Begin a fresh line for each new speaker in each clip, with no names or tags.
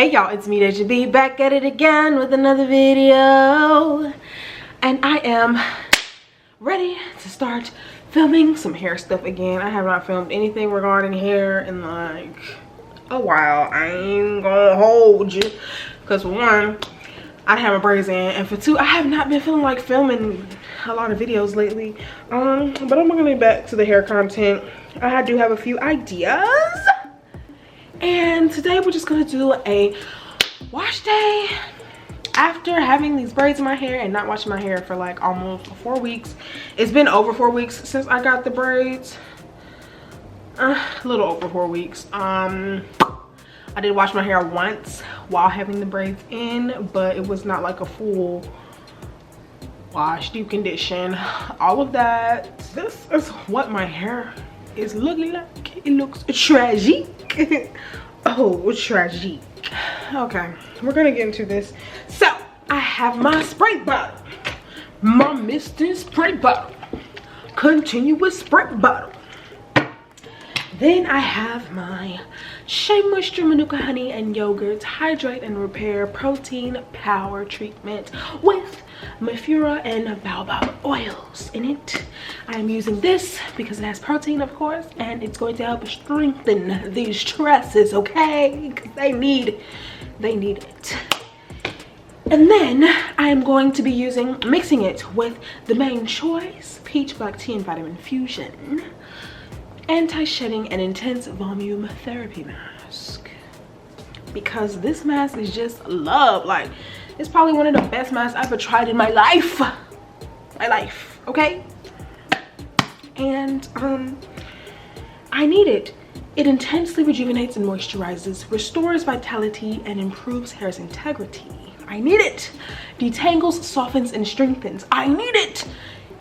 Hey y'all, it's me, Deja B, back at it again with another video. And I am ready to start filming some hair stuff again. I have not filmed anything regarding hair in like a while. I ain't gonna hold you. Because for one, I have my braids in. And for two, I have not been feeling like filming a lot of videos lately. But I'm gonna get back to the hair content. I do have a few ideas. And today we're just gonna do a wash day after having these braids in my hair and not washing my hair for like almost 4 weeks. It's been over 4 weeks since I got the braids. A little over 4 weeks. I did wash my hair once while having the braids in, but it was not like a full wash, deep condition, all of that. This is what my hair is looking like. It looks tragic. Oh, tragic. Okay, we're gonna get into this. So I have my spray bottle, my Mr. Spray bottle, continuous spray bottle. Then I have my Shea Moisture Manuka Honey and Yogurt Hydrate and Repair Protein Power Treatment with Mafura and baobab oils in it. I'm using this because it has protein, of course, and it's going to help strengthen these tresses, okay? Because they need it. And then I'm going to be mixing it with the Main Choice Peach Black Tea and Vitamin Fusion Anti-Shedding and Intense Volume Therapy Mask, because this mask is just love. Like, it's probably one of the best masks I've ever tried in my life. Okay? And I need it. It intensely rejuvenates and moisturizes, restores vitality, and improves hair's integrity. I need it. Detangles, softens, and strengthens. I need it.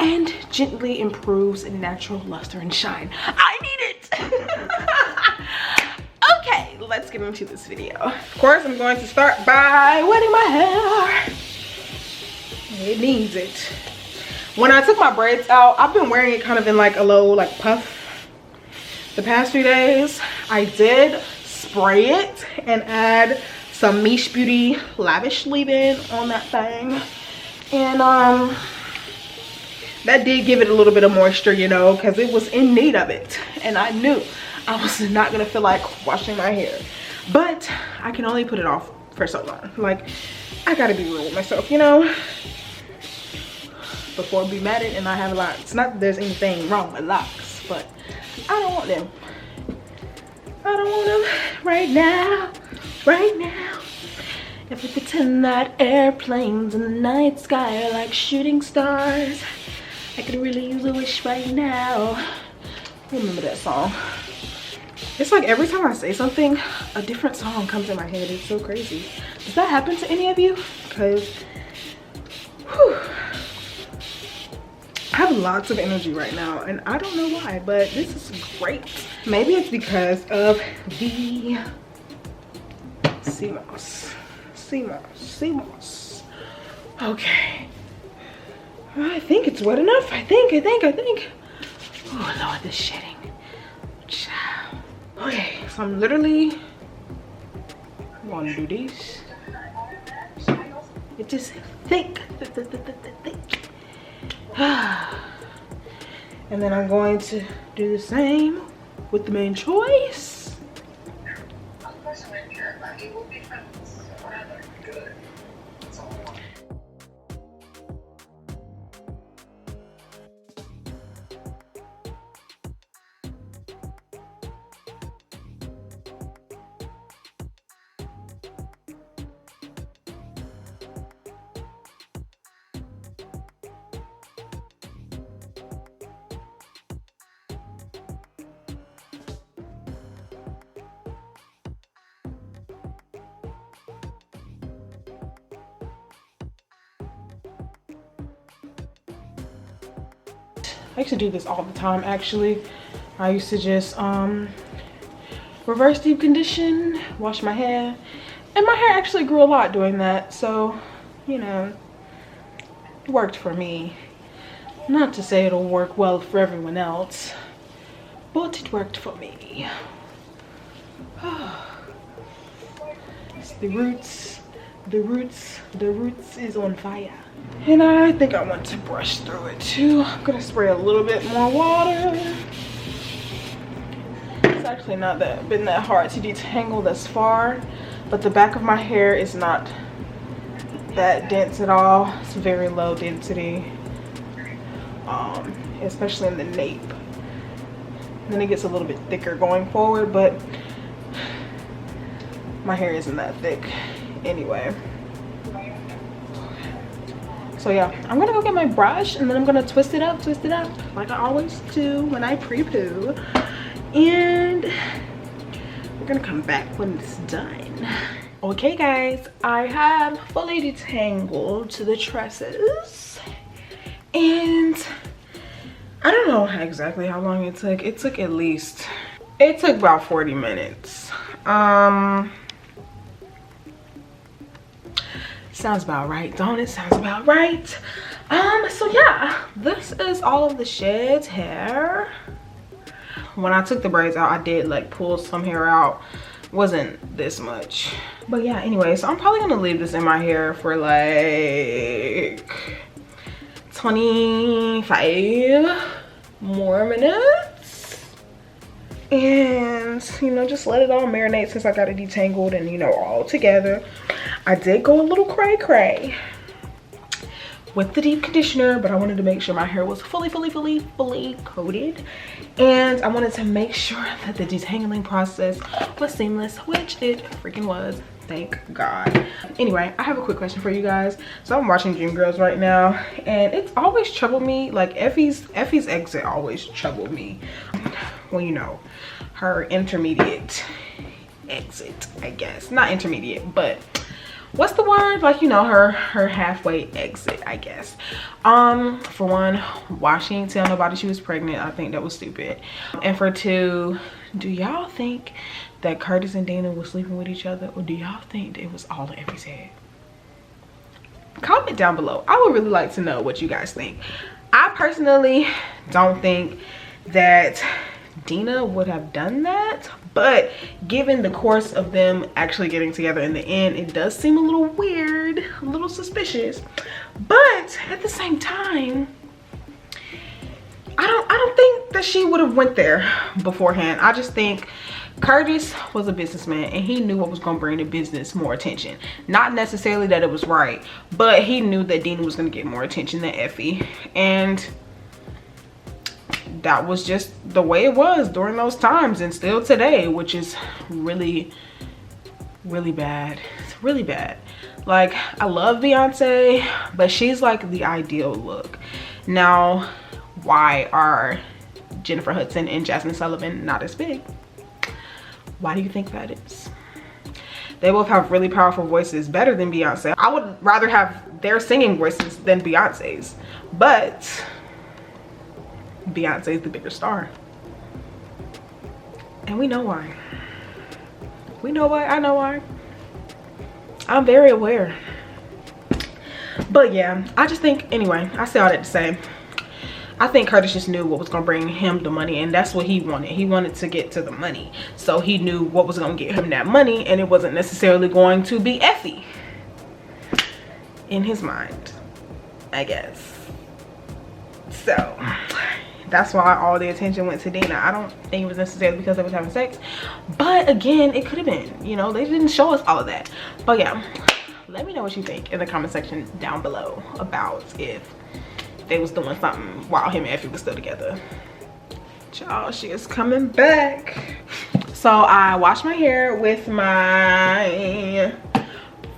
And gently improves natural luster and shine. I need it. Okay, let's get into this video. Of course, I'm going to start by wetting my hair. It needs it. When I took my braids out, I've been wearing it kind of in like a low like puff the past few days. I did spray it and add some Miche Beauty Lavish leave-in on that thing. And that did give it a little bit of moisture, you know, because it was in need of it. And I knew I was not gonna feel like washing my hair. But I can only put it off for so long. Like, I gotta be real with myself, you know? Before I be mad at and I have locks. Not that there's anything wrong with locks, but I don't want them. I don't want them right now. Right now. If we pretend that airplanes in the night sky are like shooting stars, I could really use a wish right now. Remember that song. It's like every time I say something, a different song comes in my head. It's so crazy. Does that happen to any of you? Because I have lots of energy right now and I don't know why, but this is great. Maybe it's because of the sea moss. Okay. I think it's wet enough. I think. Oh Lord, this shedding. Okay, so I'm literally gonna do this. It is thick. And then I'm going to do the same with the Main Choice. I used to do this all the time actually. I used to just reverse deep condition, wash my hair, and my hair actually grew a lot doing that. So, you know, it worked for me. Not to say it'll work well for everyone else, but it worked for me. yes, the roots is on fire. And I think I want to brush through it too. I'm gonna spray a little bit more water. It's actually not been that hard to detangle thus far, but the back of my hair is not that dense at all. It's very low density, especially in the nape. Then it gets a little bit thicker going forward, but my hair isn't that thick anyway. So yeah, I'm gonna go get my brush and then I'm gonna twist it up like I always do when I pre-poo, and we're gonna come back when it's done. Okay guys, I have fully detangled to the tresses, and I don't know exactly how long it took. It took about 40 minutes. Sounds about right, don't it? Sounds about right. So yeah, this is all of the Shed's hair. When I took the braids out, I did like pull some hair out. Wasn't this much, but yeah, anyway, so I'm probably gonna leave this in my hair for like 25 more minutes, and you know, just let it all marinate since I got it detangled and you know, all together. I did go a little cray with the deep conditioner, but I wanted to make sure my hair was fully coated, and I wanted to make sure that the detangling process was seamless, which it freaking was, thank God. Anyway, I have a quick question for you guys. So I'm watching Dreamgirls right now, and it's always troubled me, like Effie's exit always troubled me. Well, you know, her intermediate exit, I guess. Not intermediate, but what's the word, like, you know, her halfway exit, I guess. For one, why she didn't tell nobody she was pregnant, I think that was stupid. And for two, do y'all think that Curtis and Dina were sleeping with each other, or do y'all think that it was all in Effie's head? Comment down below. I would really like to know what you guys think. I personally don't think that Dina would have done that, but given the course of them actually getting together in the end, it does seem a little weird, a little suspicious. But at the same time, I don't think that she would have went there beforehand. I just think Curtis was a businessman and he knew what was going to bring the business more attention. Not necessarily that it was right, but he knew that Dina was going to get more attention than Effie, and that was just the way it was during those times, and still today, which is really bad. It's really bad. Like, I love Beyonce, but she's like the ideal look. Now, why are Jennifer Hudson and Jasmine Sullivan not as big? Why do you think that is? They both have really powerful voices, better than Beyonce. I would rather have their singing voices than Beyonce's, but Beyonce is the bigger star, and we know why. We know why. I know why. I'm very aware. But yeah, I just think, anyway, I say all that to say, I think Curtis just knew what was going to bring him the money, and that's what he wanted. He wanted to get to the money, so he knew what was going to get him that money, and it wasn't necessarily going to be Effie in his mind, I guess. So that's why all the attention went to Dina. I don't think it was necessarily because they was having sex, but again, it could have been, you know, they didn't show us all of that. But yeah, let me know what you think in the comment section down below about if they was doing something while him and Effie was still together. Y'all, she is coming back. So I washed my hair with my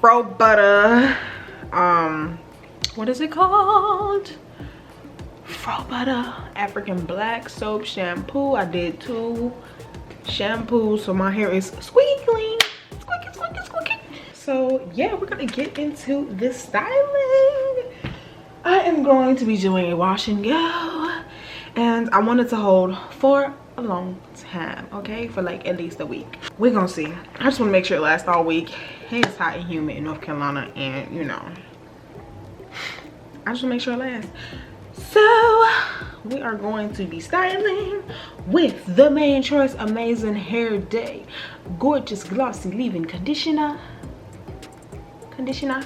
Fro Butter, what is it called? Fro Butter African Black Soap Shampoo. I did 2 shampoos, so my hair is squeaky clean. Squeaky. So yeah, we're gonna get into this styling. I am going to be doing a wash and go, and I wanted to hold for a long time, okay, for like at least a week. We're gonna see. I just want to make sure it lasts all week. It's hot and humid in North Carolina, and you know, I just want to make sure it lasts. So we are going to be styling with the Main Choice Amazing Hair Day Gorgeous Glossy Leave-In Conditioner. conditioner.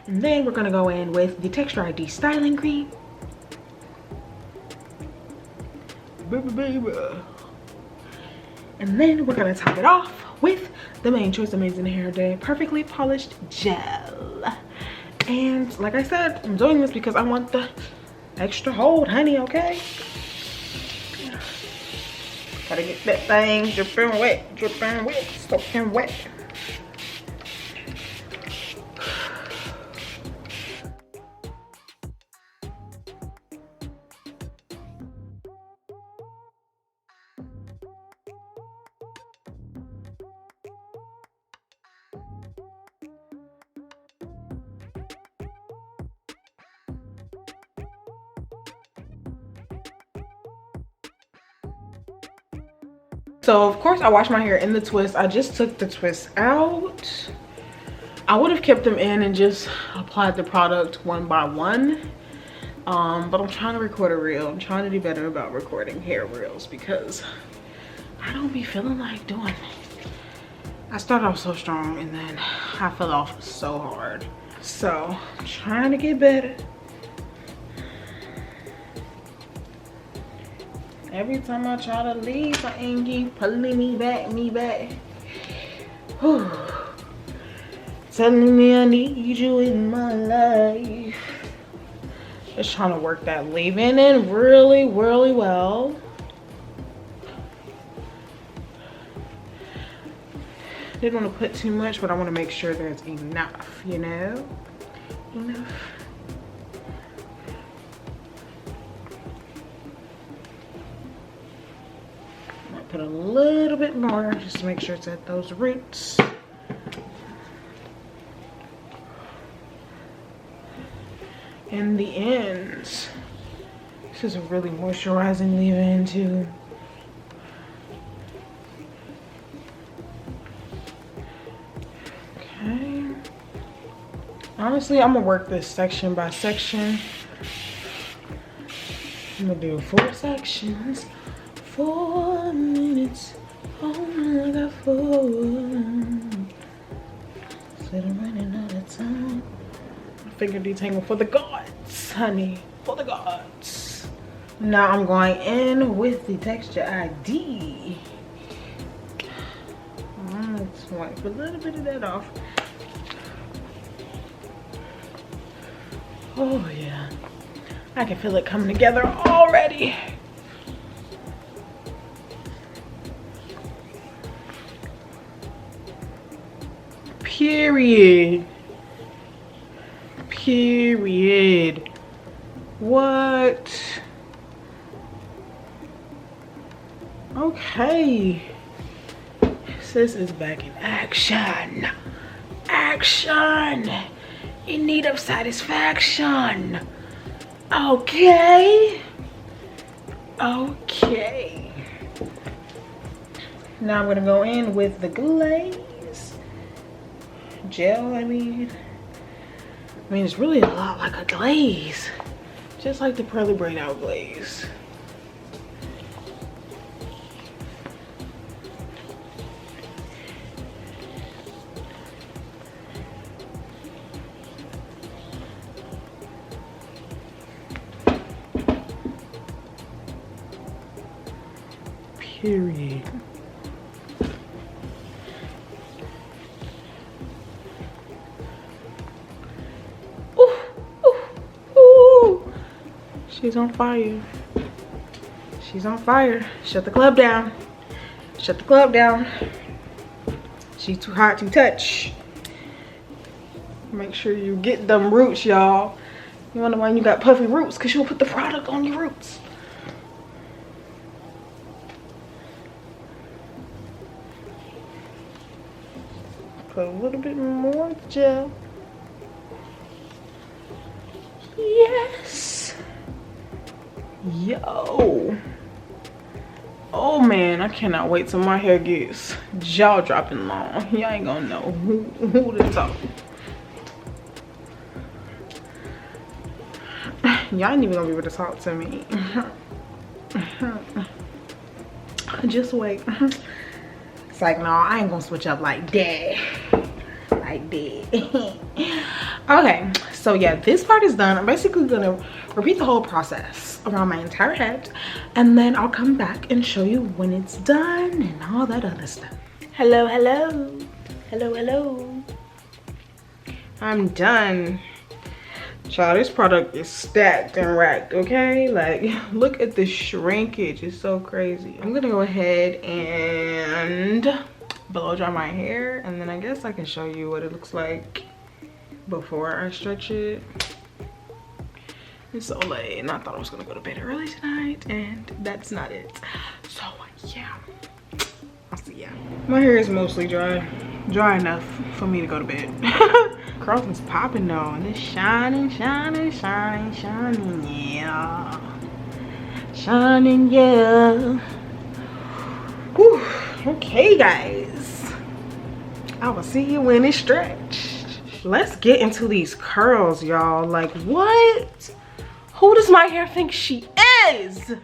And then we're gonna go in with the Texture ID styling cream. And then we're gonna top it off with the Main Choice Amazing Hair Day Perfectly Polished Gel. And like I said, I'm doing this because I want the extra hold, honey, okay? Gotta get that thing dripping wet, soaking wet. So of course I washed my hair in the twist. I just took the twist out. I would have kept them in and just applied the product one by one. But I'm trying to record a reel. I'm trying to do better about recording hair reels because I don't be feeling like doing it. I started off so strong and then I fell off so hard. So I'm trying to get better. Every time I try to leave, I ain't keep pulling me back. Whew. Telling me I need you in my life. Just trying to work that leave-in in really, really well. Didn't want to put too much, but I want to make sure there's enough, you know? Enough. Put a little bit more just to make sure it's at those roots. And the ends. This is a really moisturizing leave-in too. Okay. Honestly, I'm gonna work this section by section. I'm gonna do 4 sections. 4 minutes, oh, I got 4. Said I'm running out of time. Finger detangle for the gods, honey, for the gods. Now I'm going in with the Texture ID. Let's wipe a little bit of that off. Oh yeah, I can feel it coming together already. Period. What? Okay. Sis is back in action. Action. In need of satisfaction. Okay. Okay. Now I'm gonna go in with the glaze. Gel, I mean it's really a lot like a glaze, just like the Pearly Braid Out glaze. Period. She's on fire. She's on fire. Shut the club down. Shut the club down. She's too hot to touch. Make sure you get them roots, y'all. You wonder why you got puffy roots, because you'll put the product on your roots. Put a little bit more gel. Yes. Yo. Oh man, I cannot wait till my hair gets jaw dropping long. Y'all ain't gonna know who to talk. Y'all ain't even gonna be able to talk to me. Just wait. It's like, no, I ain't gonna switch up like that. Like that. Okay, so yeah, this part is done. I'm basically gonna repeat the whole process around my entire head, and then I'll come back and show you when it's done and all that other stuff. Hello, hello. Hello, hello. I'm done. Child, this product is stacked and racked, okay? Like, look at the shrinkage. It's so crazy. I'm gonna go ahead and blow dry my hair, and then I guess I can show you what it looks like before I stretch it. It's so late, and I thought I was gonna go to bed early tonight, and that's not it. So, yeah. I'll see ya. My hair is mostly dry. Dry enough for me to go to bed. Curls is popping though, and it's shining, shining, shining, shining, yeah. Shining, yeah. Whew. Okay, guys. I will see you when it's stretched. Let's get into these curls, y'all. Like, what? Who does my hair think she is?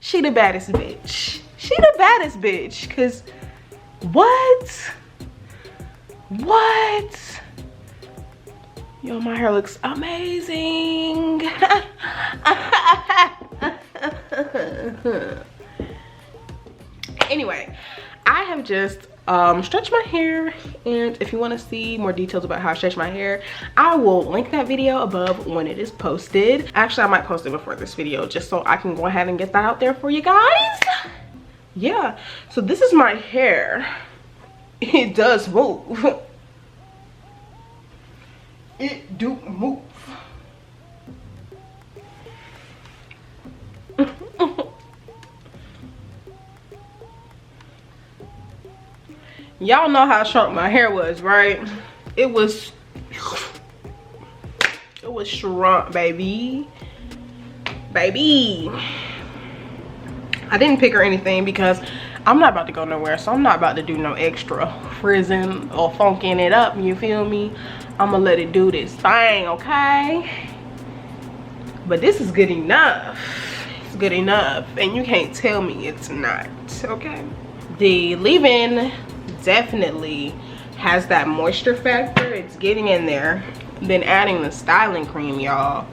She the baddest bitch. She the baddest bitch, cause what? What? Yo, my hair looks amazing. Anyway, I have just stretched my hair, and if you want to see more details about how I stretch my hair, I will link that video above when it is posted. Actually, I might post it before this video just so I can go ahead and get that out there for you guys. Yeah, so this is my hair. It does move. It do move. Y'all know how shrunk my hair was, right? It was shrunk, baby. Baby. I didn't pick or anything because I'm not about to go nowhere, so I'm not about to do no extra frizzing or funking it up, you feel me? I'm gonna let it do this thing, okay? But this is good enough. It's good enough, and you can't tell me it's not, okay? The leave-in definitely has that moisture factor. It's getting in there. Then adding the styling cream, y'all,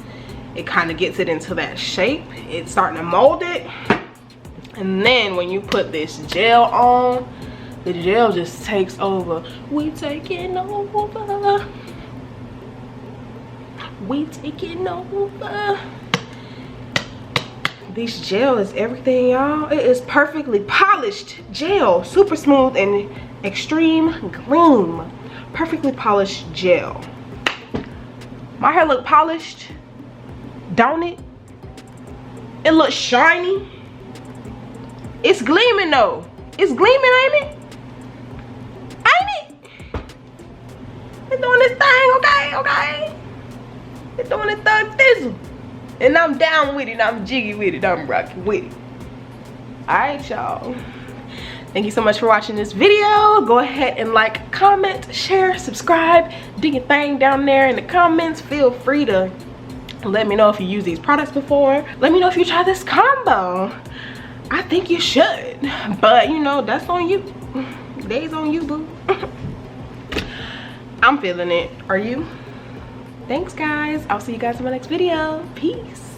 it kind of gets it into that shape. It's starting to mold it. And then when you put this gel on, the gel just takes over. We taking over. We taking over. This gel is everything, y'all. It is perfectly polished gel. Super smooth and extreme gleam. Perfectly polished gel. My hair look polished, don't it? It looks shiny. It's gleaming though. It's gleaming, ain't it? Ain't it? It's doing this thing, okay, okay? It's doing this thug thizzle. And I'm down with it, I'm jiggy with it, I'm rocking with it. Alright, y'all. Thank you so much for watching this video. Go ahead and like, comment, share, subscribe. Do your thing down there in the comments. Feel free to let me know if you use these products before. Let me know if you try this combo. I think you should, but you know, that's on you. Days on you, boo. I'm feeling it. Are you? Thanks, guys. I'll see you guys in my next video. Peace.